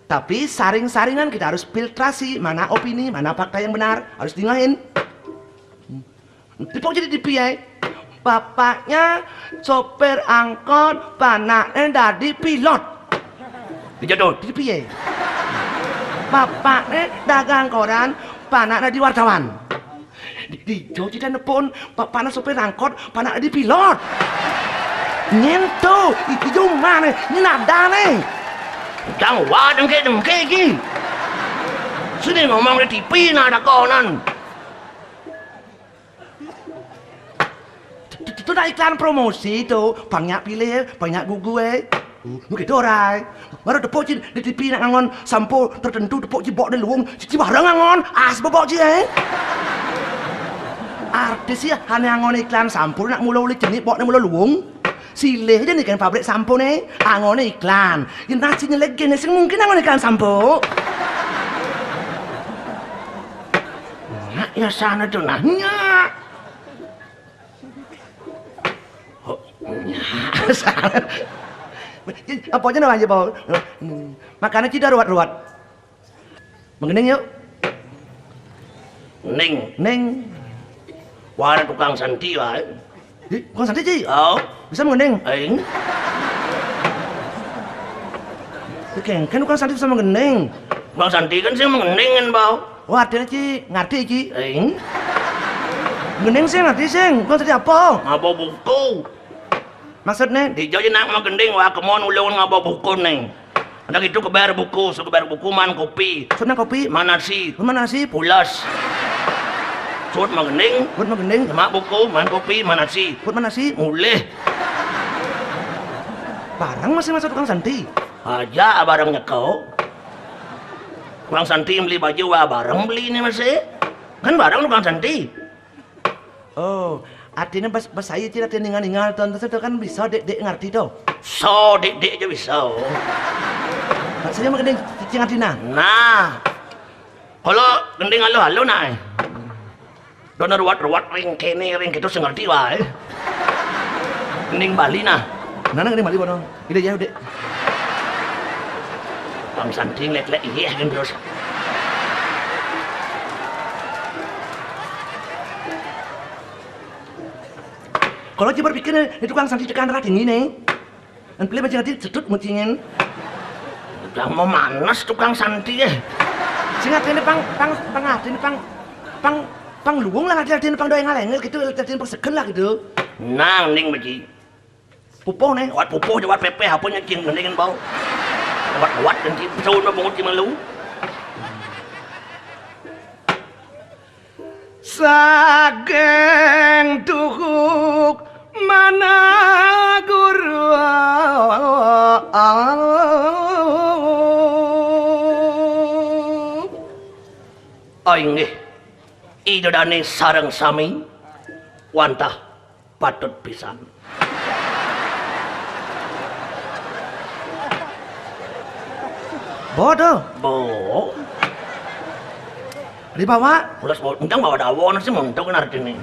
Tapi saring-saringan kita harus filtrasi mana opini, mana fakta yang benar, harus dengahin. Tipok jadi TV ya. Bapaknya sopir angkot, panaknya jadi pilot. Dijadul. Di TV ya. Bapaknya dagang koran, panaknya di wartawan. Di Joji dan pun bapaknya sopir angkot, panaknya di pilot. Nyentuh, itu mana? Ini nada nih. Jangan wadang kayak gini. Sini ngomong di TV ada konan. Itu ada iklan promosi itu, banyak pilih, banyak gue. Gitu orang. Baru tepuk di TV nak ngangon sampo tertentu tepuk bok di luung, cici barang ngangon, as bobok ci Artis ya hanya ngangon iklan sampo nak mula ulit jenis bok di mula luung. Silih aja nih kan pabrik sampo nih, angon iklan. Yang nasinya lagi nih, mungkin angon iklan sampo. Nah, ya sana tuh nanya. Oh, sana. Apa aja namanya bau? Makanan tidak ruat-ruat. Mengening yuk. Neng. Wah, ada tukang santi wah. Bukan santai sih. Oh, Bisa mengening. aing. Kan bukan santai bisa mengening. Bang santi kan sih mengeningin bau. Oh artinya Ci, ngerti Ci. Aing. Mengening sih ngerti sih. Bukan santai apa? Ngabo buku. Maksudnya? Di Jawa nak magending wah kemon ulun ngabo buku neng. Ada gitu kebayar buku, so kebayar buku man kopi. Maksudnya kopi? Mana sih? Mana sih? Pulas. Sud magending. Buat mengening. Mak buku, man kopi, mana sih? Buat mana sih? Mulih. Barang masih masuk tukang santi. Aja barangnya kau. Tukang santi beli baju wah barang beli ini masih. Kan barang tukang santi. Oh, artinya pas saya tidak tinggal tonton itu kan bisa dek ngerti tuh. So dek aja bisa. Maksudnya mengening Ci ngerti nah. Nah, kalau gending halo nah. Donar ruat ring kene ring gitu ngerti wae. Gending Bali nah. Nana ngening balik bono. Ide ya udah. tukang santing lek iya kan terus. Kalau dia berpikir tukang santing tekan rating ini, dan pilih macam nanti sedut mucingin. Tukang mau manas tukang santing ya. Singat ini pang luung lah ngajarin pang doy ngalengel gitu, ngajarin persegen lah gitu. Nang ning beci. Pupo nih. Wat pupo jawat pepe hapunya cing mendingan bau. Wat kan cing saun mah bungut cing malu. Sageng tuhuk mana guru Inggih idodane sareng sami wantah patut pisan. Bodoh. Bo Dibawa ulas untang bawa dawon sih muntung artine.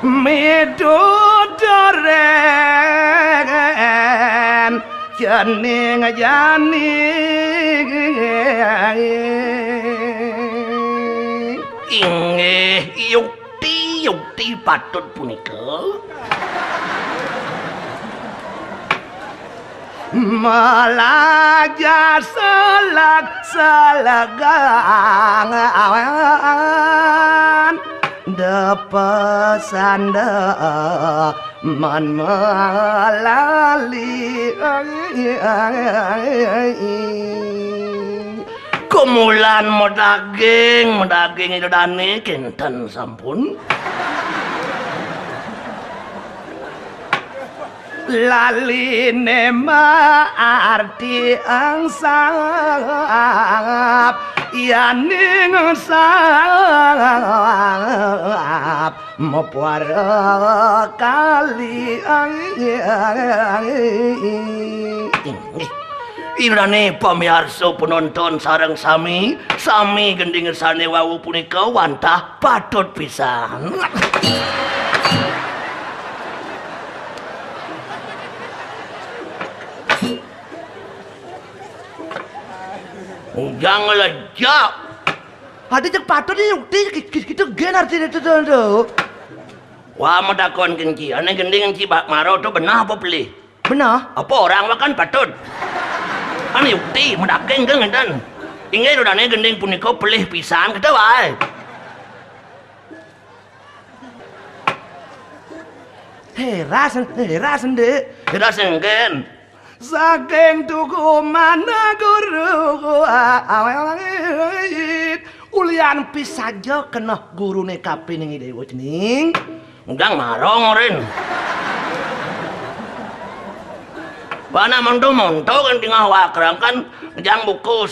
midodoren janing Inggih yukti patut punika. Malaja selagangan depesan man melali Kumulan modaging itu dane kinten sampun. Laline arti angsap yaning sap mopuara kali Irane pamirsa penonton sareng sami gending ngersane wau punika wantah patut pisan. Ujang lejak. Hadi cek patut yukti kita gen arti itu tuh. Wah medakon kenci, ane gending kenci bak maro tu benar apa pilih? Benar? Apa orang makan patut? Ane yukti medakeng kan ngedan. Ingat udah ane gending punika pilih pisan kita wae. Herasan deh. Herasan kan. Saking tuku mana guru ulian pisaja kena gurune kape ning dewa cening. Undang marong rin. Bana monto kan tinggal wakrang kan jang buku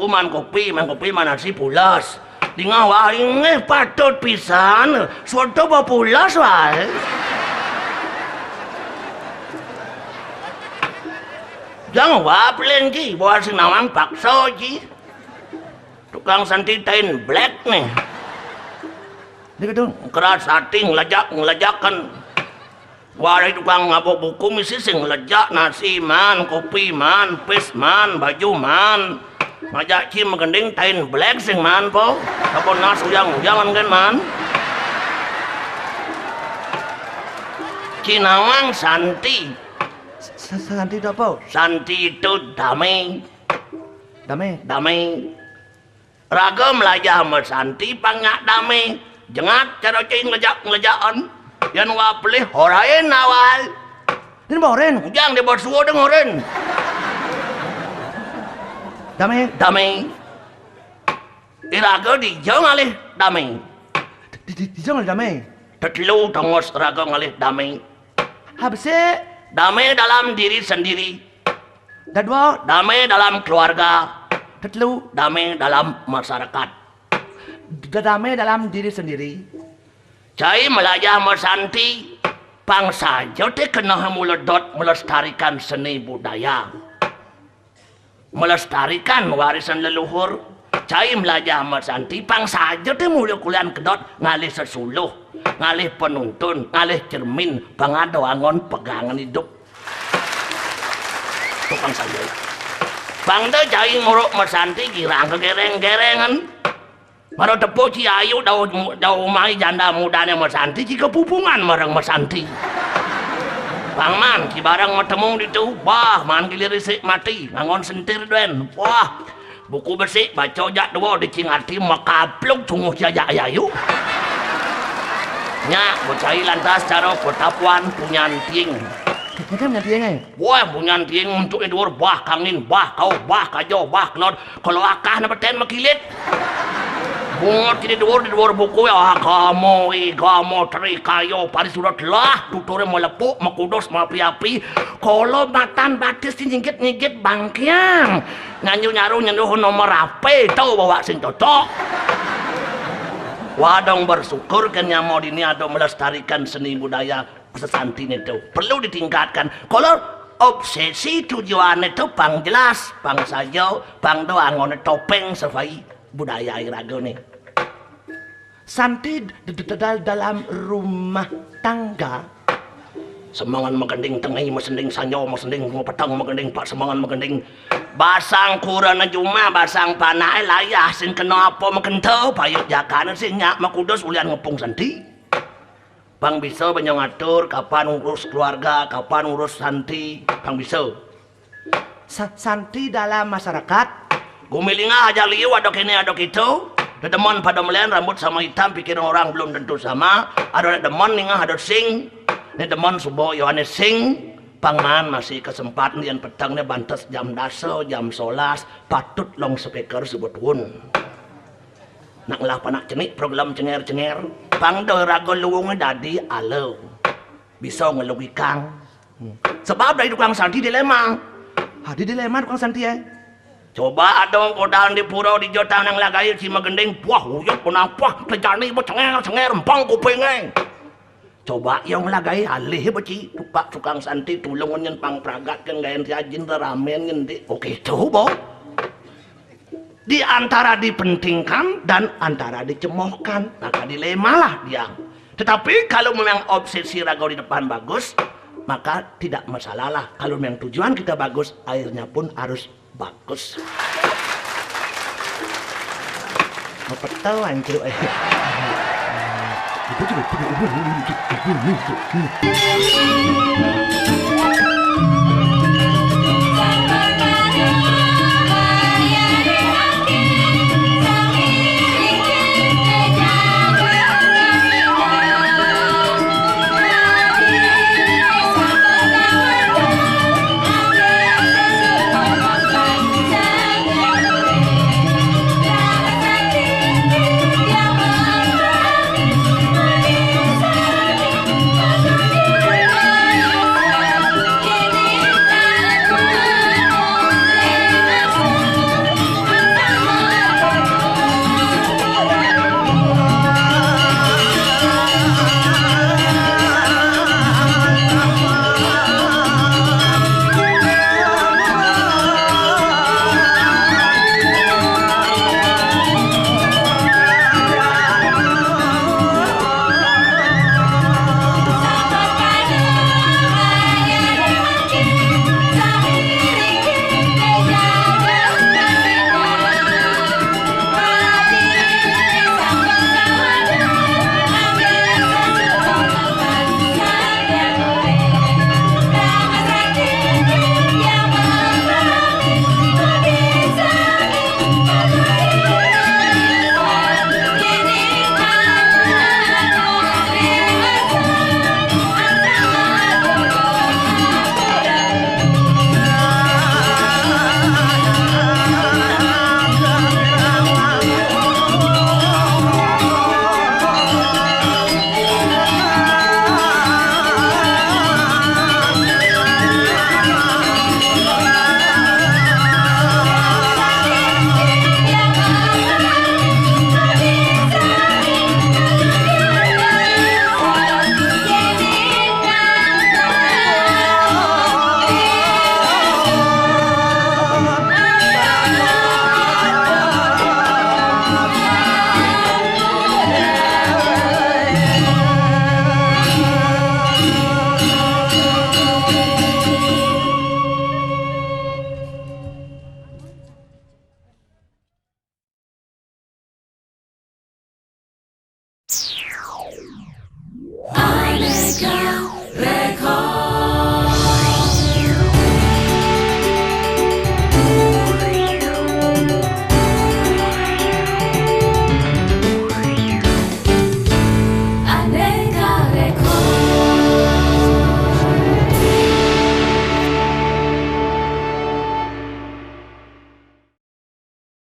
man kopi nasi pulas. Tinggal wae patut pisan. Suatu ba pulas wae. Jangan waplen ji, bawa si nawang pakso ji. Tukang santi tain black nih. Dia kata, Keras sating ngelejakan. Warai tukang ngabok buku misi sing lejak nasi man, kopi man, pis man, baju man. Ngajak cim gending tain black sing man po. Kapon nas ujang-ujangan kan man. Cinawang santi. Santi itu apa? Santi itu damai. Damai. Ragam lajah sama santi panggak damai. Jengat cara cing ngelejakan. Yan wapelih horain awal. Ini boren. Ujang dia bersuara dengerin. Damai. Iraga di jauh ngalih damai. Di jauh ngalih damai. Tetelu tongos raga ngalih damai. Habisnya damai dalam diri sendiri. Kedua, damai dalam keluarga. Ketelu, damai dalam masyarakat. Damai dalam diri sendiri. Cai melajah mersanti. Bangsa jote kena muledot melestarikan seni budaya. Melestarikan warisan leluhur. Cai melajah mersanti. Bangsa jote mulai kulian kedot ngalih sesuluh. Ngalih penuntun, ngalih cermin, pangado angon pegangan hidup. Tukang saja. Bang teh cai nguruk mesanti girang kegereng-gerengan. Maro tepo ci ayu daw mai janda mudanya mesanti ci kepupungan marang mesanti. Bang man ci barang matemu ditu bah man gilir isik mati ngangon sentir duen. Wah buku besi baca jak dua dicingati makapluk sungguh jaya ayu. Nya bocai lantas cara ketapuan punya ting. Kan tiang wah punya ting untuk edur bah kangin bah kau bah kajo bah kelon kalau akah na beten makilit. Bungot kini di luar buku ya kamu teri kayo pari surat lah tutore melepuh makudos mapi-api kalau matan batis nyingkit bangkiang nyaru nomor HP tau bawa sing cocok. Wadong bersyukur kan yang mau dini ada melestarikan seni budaya sesantin itu perlu ditingkatkan. Kalau obsesi tujuan itu pang jelas pang saja pang doang ngone topeng sesuai budaya irago nih. Santi dalam rumah tangga semangan magending tengai masending sanyo masending petang magending pak semangan magending basang kurana cuma basang panai layah sin kena apa makentau payut jakana sin nyak makudos ulian ngepung Santi. Bang bisa banyak ngatur kapan urus keluarga kapan urus Santi bang bisa. Santi dalam masyarakat gumilinga aja liu adok ini adok itu. Dedeman pada melian rambut sama hitam pikir orang belum tentu sama. Ada dedeman ningah ada sing. Ini dedeman subuh Yohanes sing. Pangman masih kesempatan yang petangnya bantes jam daso jam 11 patut long speaker sebut wun. Nak lah panak cenik program cenger-cenger. Pang do rago luwungnya dadi alo. Bisa ngelugikang. Sebab dari tukang Santi dilema. Di dilema tukang Santi ya. Coba adong kodaan di pura di jotang yang lagai si magending puah huyuk punang puah kejani bo cenger empang kupingnya. Coba yang lagai alih beci tupak tukang Santi tulungan yang pang pragat kan gayan tiajin ramen ngendi. Oke coba. Di antara dipentingkan dan antara dicemohkan maka dilema lah dia. Tetapi kalau memang obsesi rago di depan bagus maka tidak masalah lah. Kalau memang tujuan kita bagus airnya pun harus bagus. Apa tahu anjir itu juga